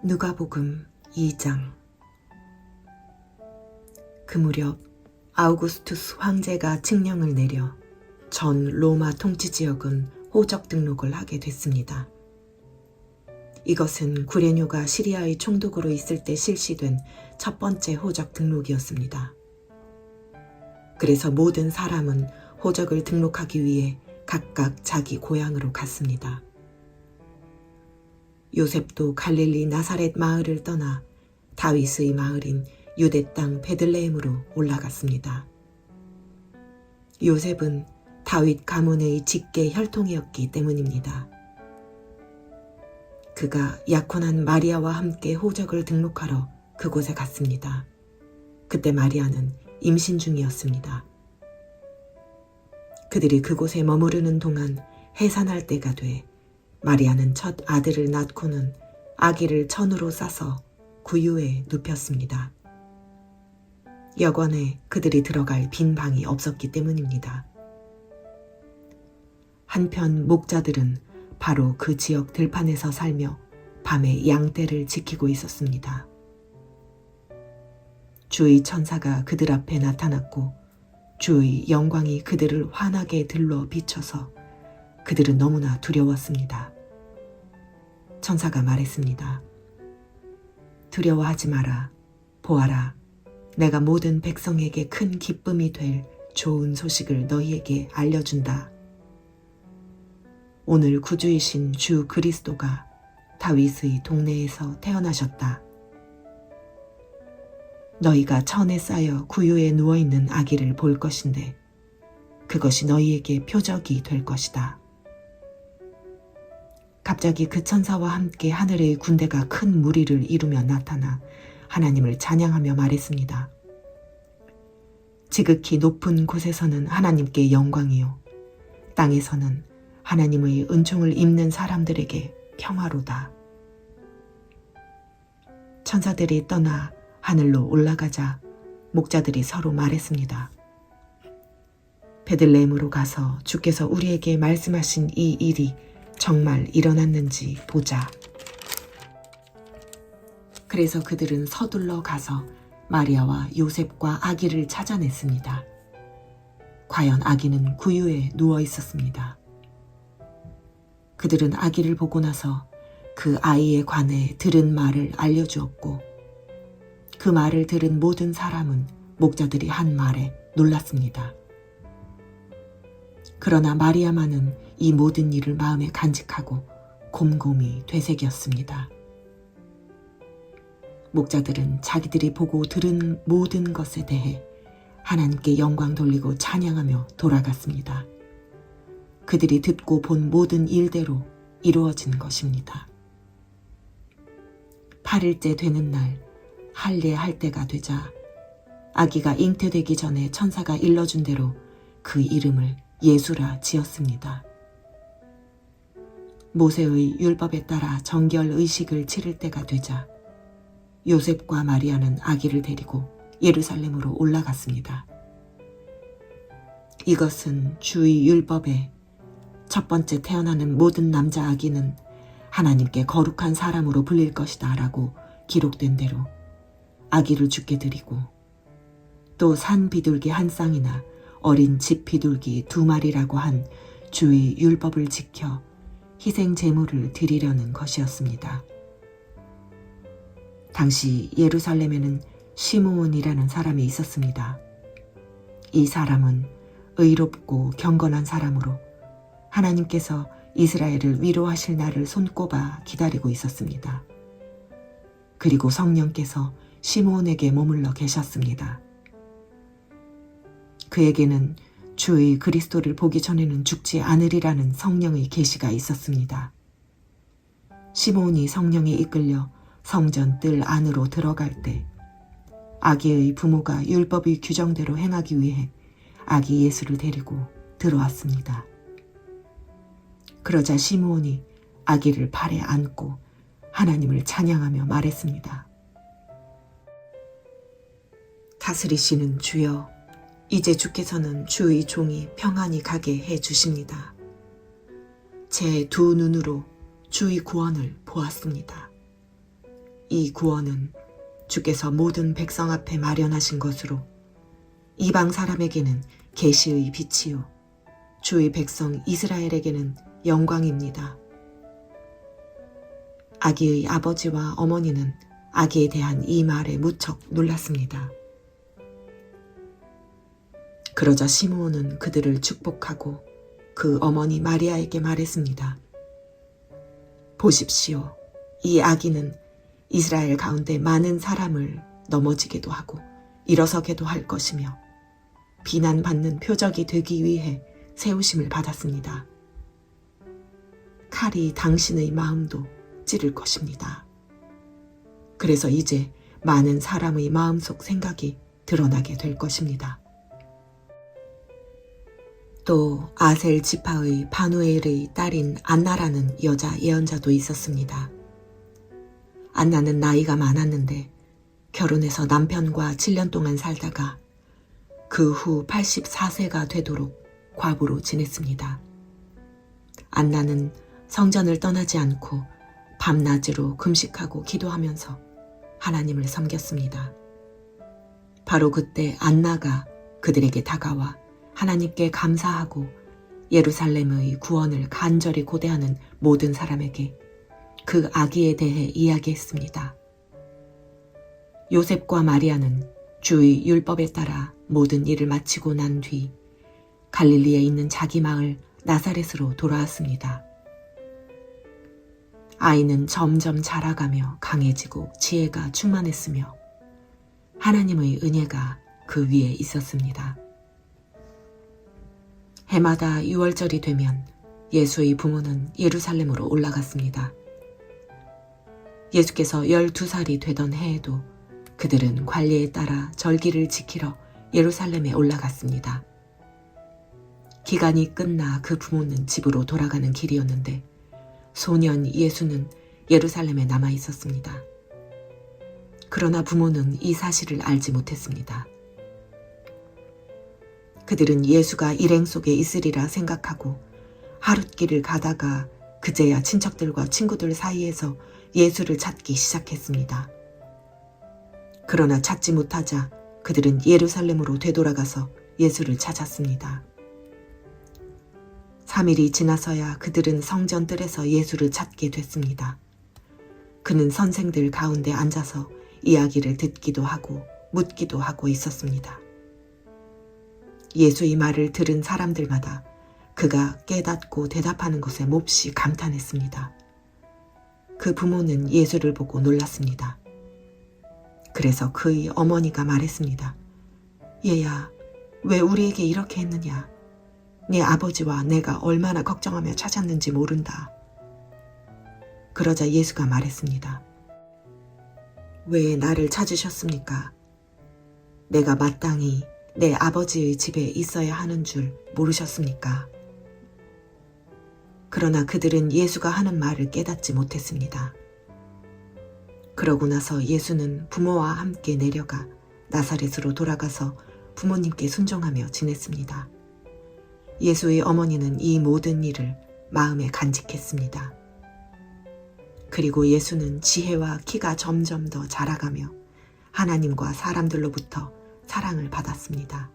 누가복음 2장. 그 무렵 아우구스투스 황제가 칙령을 내려 전 로마 통치지역은 호적 등록을 하게 됐습니다. 이것은 구레뇨가 시리아의 총독으로 있을 때 실시된 첫 번째 호적 등록이었습니다. 그래서 모든 사람은 호적을 등록하기 위해 각각 자기 고향으로 갔습니다. 요셉도 갈릴리 나사렛 마을을 떠나 다윗의 마을인 유대 땅 베들레헴으로 올라갔습니다. 요셉은 다윗 가문의 직계 혈통이었기 때문입니다. 그가 약혼한 마리아와 함께 호적을 등록하러 그곳에 갔습니다. 그때 마리아는 임신 중이었습니다. 그들이 그곳에 머무르는 동안 해산할 때가 돼 마리아는 첫 아들을 낳고는 아기를 천으로 싸서 구유에 눕혔습니다. 여관에 그들이 들어갈 빈 방이 없었기 때문입니다. 한편 목자들은 바로 그 지역 들판에서 살며 밤에 양떼를 지키고 있었습니다. 주의 천사가 그들 앞에 나타났고 주의 영광이 그들을 환하게 들러 비춰서 그들은 너무나 두려웠습니다. 천사가 말했습니다. 두려워하지 마라. 보아라. 내가 모든 백성에게 큰 기쁨이 될 좋은 소식을 너희에게 알려준다. 오늘 구주이신 주 그리스도가 다윗의 동네에서 태어나셨다. 너희가 천에 쌓여 구유에 누워있는 아기를 볼 것인데 그것이 너희에게 표적이 될 것이다. 갑자기 그 천사와 함께 하늘의 군대가 큰 무리를 이루며 나타나 하나님을 찬양하며 말했습니다. 지극히 높은 곳에서는 하나님께 영광이요 땅에서는 하나님의 은총을 입는 사람들에게 평화로다. 천사들이 떠나 하늘로 올라가자 목자들이 서로 말했습니다. 베들레헴으로 가서 주께서 우리에게 말씀하신 이 일이 정말 일어났는지 보자. 그래서 그들은 서둘러 가서 마리아와 요셉과 아기를 찾아냈습니다. 과연 아기는 구유에 누워 있었습니다. 그들은 아기를 보고 나서 그 아이에 관해 들은 말을 알려주었고 그 말을 들은 모든 사람은 목자들이 한 말에 놀랐습니다. 그러나 마리아만은 이 모든 일을 마음에 간직하고 곰곰이 되새겼습니다. 목자들은 자기들이 보고 들은 모든 것에 대해 하나님께 영광 돌리고 찬양하며 돌아갔습니다. 그들이 듣고 본 모든 일대로 이루어진 것입니다. 8일째 되는 날 할례할 때가 되자 아기가 잉태되기 전에 천사가 일러준 대로 그 이름을 예수라 지었습니다. 모세의 율법에 따라 정결 의식을 치를 때가 되자 요셉과 마리아는 아기를 데리고 예루살렘으로 올라갔습니다. 이것은 주의 율법에 첫 번째 태어나는 모든 남자 아기는 하나님께 거룩한 사람으로 불릴 것이다 라고 기록된 대로 아기를 주께 드리고 또 산 비둘기 한 쌍이나 어린 집 비둘기 2마리라고 한 주의 율법을 지켜 희생 제물을 드리려는 것이었습니다. 당시 예루살렘에는 시므온이라는 사람이 있었습니다. 이 사람은 의롭고 경건한 사람으로 하나님께서 이스라엘을 위로하실 날을 손꼽아 기다리고 있었습니다. 그리고 성령께서 시므온에게 머물러 계셨습니다. 그에게는 주의 그리스도를 보기 전에는 죽지 않으리라는 성령의 계시가 있었습니다. 시므온이 성령에 이끌려 성전 뜰 안으로 들어갈 때 아기의 부모가 율법의 규정대로 행하기 위해 아기 예수를 데리고 들어왔습니다. 그러자 시므온이 아기를 팔에 안고 하나님을 찬양하며 말했습니다. 다스리시는 주여, 이제 주께서는 주의 종이 평안히 가게 해 주십니다. 제 두 눈으로 주의 구원을 보았습니다. 이 구원은 주께서 모든 백성 앞에 마련하신 것으로 이방 사람에게는 계시의 빛이요 주의 백성 이스라엘에게는 영광입니다. 아기의 아버지와 어머니는 아기에 대한 이 말에 무척 놀랐습니다. 그러자 시므온은 그들을 축복하고 그 어머니 마리아에게 말했습니다. 보십시오. 이 아기는 이스라엘 가운데 많은 사람을 넘어지게도 하고 일어서게도 할 것이며 비난받는 표적이 되기 위해 세우심을 받았습니다. 칼이 당신의 마음도 찌를 것입니다. 그래서 이제 많은 사람의 마음속 생각이 드러나게 될 것입니다. 또 아셀 지파의 바누엘의 딸인 안나라는 여자 예언자도 있었습니다. 안나는 나이가 많았는데 결혼해서 남편과 7년 동안 살다가 그 후 84세가 되도록 과부로 지냈습니다. 안나는 성전을 떠나지 않고 밤낮으로 금식하고 기도하면서 하나님을 섬겼습니다. 바로 그때 안나가 그들에게 다가와 하나님께 감사하고 예루살렘의 구원을 간절히 고대하는 모든 사람에게 그 아기에 대해 이야기했습니다. 요셉과 마리아는 주의 율법에 따라 모든 일을 마치고 난 뒤 갈릴리에 있는 자기 마을 나사렛으로 돌아왔습니다. 아이는 점점 자라가며 강해지고 지혜가 충만했으며 하나님의 은혜가 그 위에 있었습니다. 해마다 6월절이 되면 예수의 부모는 예루살렘으로 올라갔습니다. 예수께서 12살이 되던 해에도 그들은 관례에 따라 절기를 지키러 예루살렘에 올라갔습니다. 기간이 끝나 그 부모는 집으로 돌아가는 길이었는데 소년 예수는 예루살렘에 남아 있었습니다. 그러나 부모는 이 사실을 알지 못했습니다. 그들은 예수가 일행 속에 있으리라 생각하고 하룻길을 가다가 그제야 친척들과 친구들 사이에서 예수를 찾기 시작했습니다. 그러나 찾지 못하자 그들은 예루살렘으로 되돌아가서 예수를 찾았습니다. 3일이 지나서야 그들은 성전 뜰에서 예수를 찾게 됐습니다. 그는 선생들 가운데 앉아서 이야기를 듣기도 하고 묻기도 하고 있었습니다. 예수의 말을 들은 사람들마다 그가 깨닫고 대답하는 것에 몹시 감탄했습니다. 그 부모는 예수를 보고 놀랐습니다. 그래서 그의 어머니가 말했습니다. 얘야, 왜 우리에게 이렇게 했느냐? 네 아버지와 내가 얼마나 걱정하며 찾았는지 모른다. 그러자 예수가 말했습니다. 왜 나를 찾으셨습니까? 내가 마땅히 내 아버지의 집에 있어야 하는 줄 모르셨습니까? 그러나 그들은 예수가 하는 말을 깨닫지 못했습니다. 그러고 나서 예수는 부모와 함께 내려가 나사렛으로 돌아가서 부모님께 순종하며 지냈습니다. 예수의 어머니는 이 모든 일을 마음에 간직했습니다. 그리고 예수는 지혜와 키가 점점 더 자라가며 하나님과 사람들로부터 사랑을 받았습니다.